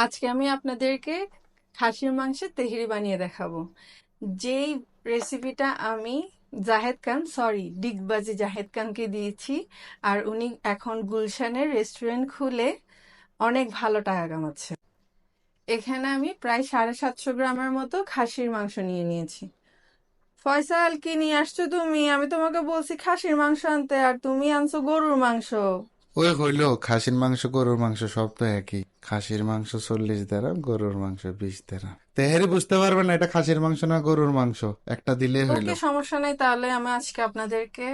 আজকে আমি আপনাদেরকে খাসির মাংসের তেহেরি বানিয়ে দেখাবো। যেই রেসিপিটা আমি ডিগবাজি জাহেদ খানকে দিয়েছি। আর উনি এখন গুলশানের রেস্টুরেন্ট খুলে অনেক ভালো টাকা কামাচ্ছে। এখানে আমি প্রায় 750 গ্রামের মতো খাসির মাংস নিয়ে নিয়েছি। ফয়সাল, কি নিয়ে আসছো তুমি? আমি তোমাকে বলছি খাসির মাংস আনতে, আর তুমি আনছো গরুর মাংস। ওই হইলো খাসির মাংস গরুর মাংস সব তো একই। খাসির মাংস 40 দেরাম, গরুর মাংস 20 দেরাম। তেহেরি বুঝতে পারবে না এটা খাসির মাংস না গরুর মাংস, একটা দিলেই ওকে, হইলো। সমস্যা নেই, তাহলে আমি আজকে আপনাদেরকে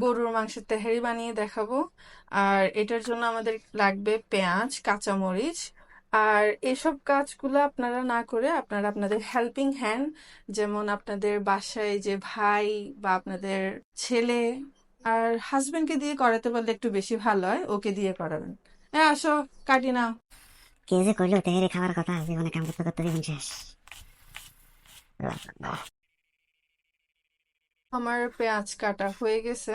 গরুর মাংসের তেহারি বানিয়ে দেখাবো। আর এটার জন্য আমাদের লাগবে পেঁয়াজ, কাঁচামরিচ। আর এসব কাজগুলো আপনারা না করে আপনারা আপনাদের হেল্পিং হ্যান্ড, যেমন আপনাদের বাসায় যে ভাই বা আপনাদের ছেলে আর হাজবেন্ডকে দিয়ে করাতে পারলে একটু বেশি ভালো হয়, ওকে দিয়ে করাবেন। হ্যাঁ, আসো, কাটি নাও। কে যে কইলো তেহেরে খাবার কথা জীবনে কাম করতে করতে জীবন শেষ। আমার পেঁয়াজ কাটা হয়ে গেছে।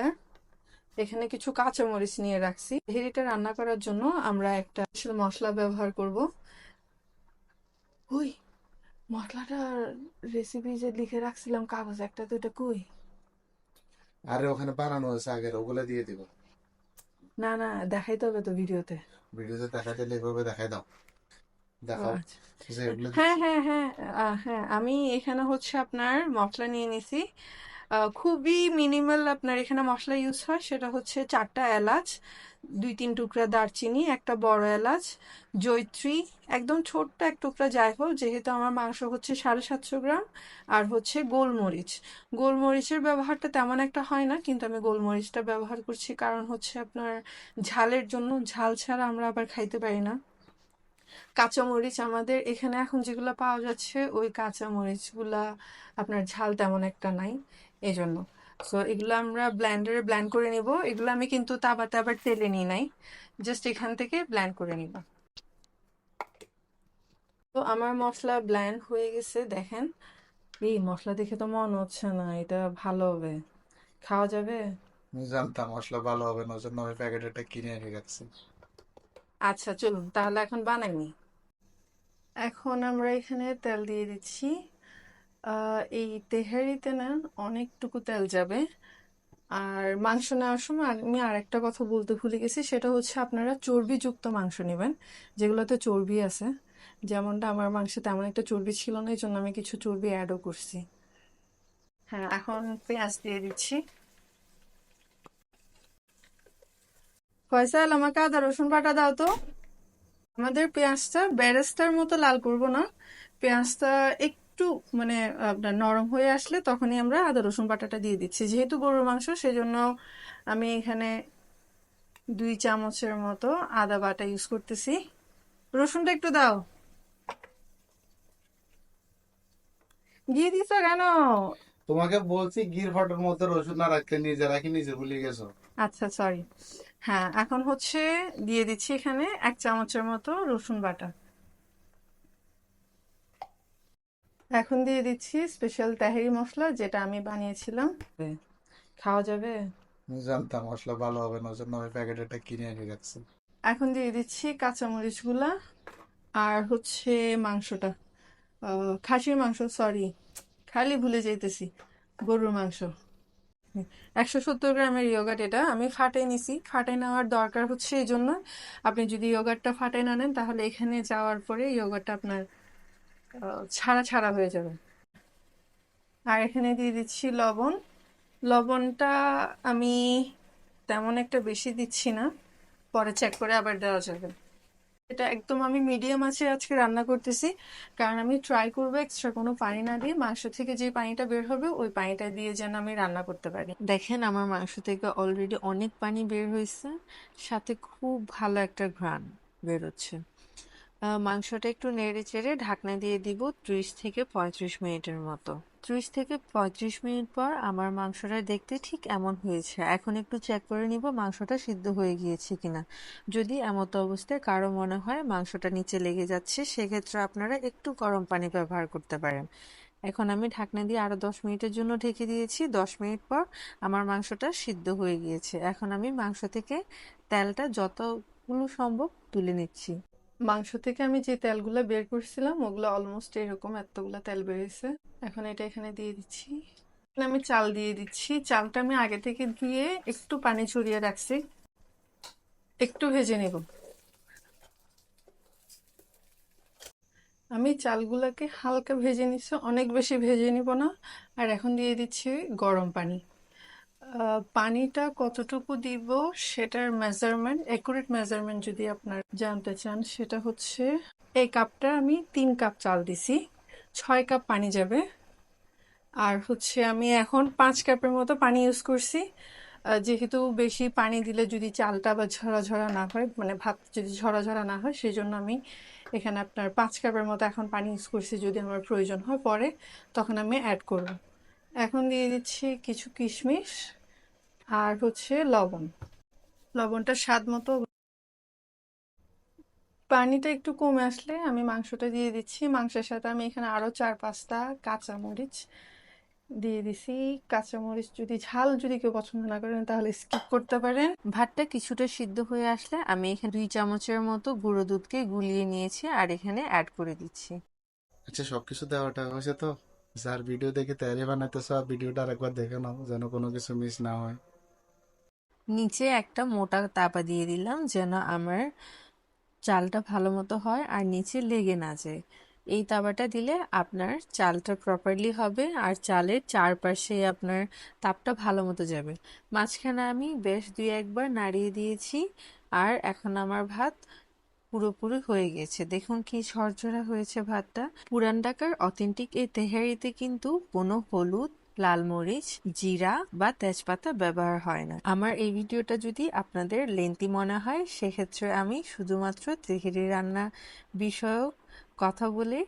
এখানে কিছু কাঁচামরিচ নিয়ে রাখছি। তেহেরিটা রান্না করার জন্য আমরা একটা স্পেশাল মশলা ব্যবহার করব। ওই মশলাটার রেসিপি যে লিখে রাখছিলাম কাগজ একটা, তো এটা কই? আরে ওখানে বানানো হয়েছে আগের, ওগুলো দিয়ে দিব। না না, দেখাইতে হবে তো ভিডিওতে। ভিডিওতে দেখাতে এইভাবে দেখাই দাও, ও দেখাও আচ্ছা। যে এগুলো হ্যাঁ দিচ্ছি। হ্যাঁ হ্যাঁ, হ্যাঁ, আমি এখানে হচ্ছে আপনার মশলা নিয়ে নিছি। খুবই মিনিমাল আপনার এখানে মশলা ইউজ হয়, সেটা হচ্ছে 4টা এলাচ, 2-3 টুকরা দারচিনি, একটা বড় এলাচ, জয়িত্রী, একদম ছোট্ট এক টুকরা জায়ফল, যেহেতু আমার মাংস হচ্ছে 750 গ্রাম। আর হচ্ছে গোলমরিচ। গোলমরিচের ব্যবহারটা তেমন একটা হয় না, কিন্তু আমি গোলমরিচটা ব্যবহার করছি কারণ হচ্ছে আপনার ঝালের জন্য। ঝাল ছাড়া আমরা আবার খাইতে পারি না। কাঁচামরিচ আমাদের এখানে এখন যেগুলো পাওয়া যাচ্ছে, ওই কাঁচামরিচগুলা আপনার ঝাল তেমন একটা নাই, এজন্য। সো এগুলো আমরা ব্লেন্ডারে ব্লেন্ড করে নিব। এগুলো আমি কিন্তু তাবাতে আবার তেলে নিই নাই, জাস্ট এখান থেকে ব্লেন্ড করে নিব। তো আমার মশলা ব্লেন্ড হয়ে গেছে, দেখেন। এই মশলা দেখে তো মনে হচ্ছে না এটা ভালো হবে, খাওয়া যাবে। আমি জানতাম মশলা ভালো হবে না, ওই জন্য আমি প্যাকেটটা কিনে রেখে রাখছি। আচ্ছা, চলুন তাহলে এখন বানাইনি। এখন আমরা এখানে তেল দিয়ে দিচ্ছি। এই তেহারিতে না অনেকটুকু তেল যাবে। আর মাংস নেওয়ার সময় আমি আরেকটা কথা বলতে ভুলে গেছি, সেটা হচ্ছে আপনারা চর্বিযুক্ত মাংস নেবেন, যেগুলোতে চর্বি আছে। যেমনটা আমার মাংসে তেমন একটা চর্বি ছিল না, এই জন্য আমি কিছু চর্বি অ্যাডও করছি। হ্যাঁ, এখন পেঁয়াজ দিয়ে দিচ্ছি। ফয়সাল, আমাকে আদা রসুন বাটা দাও তো। আমাদের পেঁয়াজটা বেরেস্তার মতো লাল করব না। পেঁয়াজটা একটু মানে আপনার নরম হয়ে আসলে তখনই আমরা আদা রসুন বাটাটা দিয়ে দিচ্ছি, যেহেতু গরুর মাংস সেজন্য আমি এখানে 2 চামচের মতো আদা বাটা ইউজ করতেছি। রসুনটা একটু দাও। দিয়ে দিছো কেন? তোমাকে বলছি গির ফটোর মধ্যে রসুন না রাখতে, নিজে রাখি নিজে ভুলে গেছো। আচ্ছা, সরি। হ্যাঁ, এখন হচ্ছে দিয়ে দিচ্ছি এখানে 1 চামচের মতো রসুন বাটা। এখন দিয়ে দিচ্ছি স্পেশাল তাহেরি মশলা, যেটা আমি বানিয়েছিলাম। খাওয়া যাবে। আমি জানতাম মশলা ভালো হবে না, ওই জন্য আমি প্যাকেটটা কিনে রেখে রাখছি। এখন দিয়ে দিচ্ছি কাঁচামরিচগুলা। আর হচ্ছে মাংসটা, খাসির মাংস, সরি, খালি ভুলে যাইতেছি, গরুর মাংস। 170 গ্রামের ইয়োগার্ট, এটা আমি ফাটাই নিছি। ফাটাই নেওয়ার দরকার হচ্ছে এই জন্য, আপনি যদি ইয়োগার্টটা ফাটাই না নেন তাহলে এখানে যাওয়ার পরে ইয়োগার্টটা আপনার ছাড়া ছাড়া হয়ে যাবে। আর এখানে দিয়ে দিচ্ছি লবণ। লবণটা আমি তেমন একটা বেশি দিচ্ছি না, পরে চেক করে আবার দেওয়া যাবে। এটা একদম আমি মিডিয়াম আছে আজকে রান্না করতেছি, কারণ আমি ট্রাই করবো এক্সট্রা কোনো পানি না দিয়ে মাংস থেকে যে পানিটা বের হবে ওই পানিটা দিয়ে যেন আমি রান্না করতে পারি। দেখেন, আমার মাংস থেকে অলরেডি অনেক পানি বের হয়েছে, সাথে খুব ভালো একটা ঘ্রাণ বেরোচ্ছে। মাংসটা একটু নেড়ে চেড়ে ঢাকনা দিয়ে দিব 30 থেকে 35 মিনিটের মতো। 30 থেকে 35 মিনিট পর আমার মাংসটা দেখতে ঠিক এমন হয়েছে। এখন একটু চেক করে নিব মাংসটা সিদ্ধ হয়ে গিয়েছে কিনা। যদি এমতো অবস্থায় কারো মনে হয় মাংসটা নিচে লেগে যাচ্ছে, সেক্ষেত্রে আপনারা একটু গরম পানি ব্যবহার করতে পারেন। এখন আমি ঢাকনা দিয়ে আরো 10 মিনিটের জন্য ঢেকে দিয়েছি। 10 মিনিট পর আমার মাংসটা সিদ্ধ হয়ে গিয়েছে। এখন আমি মাংস থেকে তেলটা যতগুলো সম্ভব তুলে নিচ্ছি। মাংস থেকে আমি যে তেলগুলো বের করছিলাম ওগুলো অলমোস্ট এরকম এতগুলা তেল বেরিয়েছে। এখন এটা এখানে দিয়ে দিচ্ছি। এখানে আমি চাল দিয়ে দিচ্ছি। চালটা আমি আগে থেকে ধুয়ে একটু পানি ছড়িয়ে রাখছি, একটু ভেজে নেব। আমি চালগুলোকে হালকা ভেজে নিচ্ছি, অনেক বেশি ভেজে নিব না। আর এখন দিয়ে দিচ্ছি গরম পানি। পানিটা কতটুকু দিব সেটার মেজারমেন্ট, অ্যাকুরেট মেজারমেন্ট যদি আপনার জানতে চান, সেটা হচ্ছে এই কাপটা আমি 3 কাপ চাল দিছি, 6 কাপ পানি যাবে। আর হচ্ছে আমি এখন 5 কাপের মতো পানি ইউজ করছি। যেহেতু বেশি পানি দিলে যদি চালটা বা ঝরা ঝরা না হয়, মানে ভাত যদি ঝরা ঝরা না হয়, সেই জন্য আমি এখানে আপনার 5 কাপের মতো এখন পানি ইউজ করছি। যদি আমার প্রয়োজন হয় পরে, তখন আমি অ্যাড করব। এখন দিয়ে দিচ্ছি কিছু কিশমিশ আর হচ্ছে লবণ। লবণটা স্বাদ মতো। পানিটা একটু কমে আসলে আমি মাংসটা দিয়ে দিচ্ছি। মাংসের সাথে আমি এখানে আরো 4-5টা কাঁচামরিচ দিয়ে দিছি। কাঁচামরিচ যদি ঝাল যদি কেউ পছন্দ না করেন তাহলে স্কিপ করতে পারেন। ভাতটা কিছুটা সিদ্ধ হয়ে আসলে আমি এখানে 2 চামচের মতো গুঁড়ো দুধকে গুলিয়ে নিয়েছি আর এখানে অ্যাড করে দিচ্ছি। আচ্ছা, সবকিছু দেওয়াটা হয়েছে তো? যার ভিডিও দেখে তৈরি বানাইতেছ, ভিডিওটা আরেকবার দেখে নাও যেন কোনো কিছু মিস না হয়। নিচে একটা মোটা তাপা দিয়ে দিলাম যেন আমার চালটা ভালো মতো হয় আর নিচে লেগে না যায়। এই তাওয়াটা দিলে আপনার চালটা প্রপারলি হবে আর চালের চারপাশে আপনার তাপটা ভালো মতো যাবে। মাঝখানে আমি বেশ 2-1 বার নাড়িয়ে দিয়েছি আর এখন আমার ভাত পুরোপুরি হয়ে গেছে। দেখুন কি ঝরঝরা হয়েছে ভাতটা। পুরান ঢাকার অথেন্টিক এই তেহারিতে কিন্তু কোনো হলুদ, লাল মরিচ, জিরা বা তেজপাতা ব্যবহার হয় না। আমার এই ভিডিওটা যদি আপনাদের লেন্থি মনে হয়, সেক্ষেত্রে আমি শুধুমাত্র তেহারি রান্না বিষয়ক কথা বলে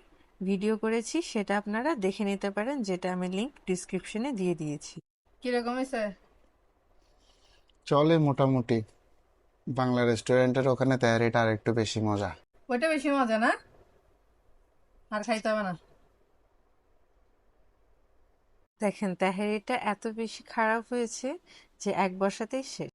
ভিডিও করেছি, সেটা আপনারা দেখে নিতে পারেন, যেটা আমি লিংক ডিসক্রিপশনে দিয়ে দিয়েছি। কিরকম হয়েছে? চলে মোটামুটি। বাংলা রেস্টুরেন্টের ওখানে তৈরিটা আর একটু বেশি মজা। ওইটা বেশি মজা না? আর খাইতে হবে না। দেখেন তেহারিটা এত বেশি খারাপ হয়েছে যে এক বসাতেই শেষ।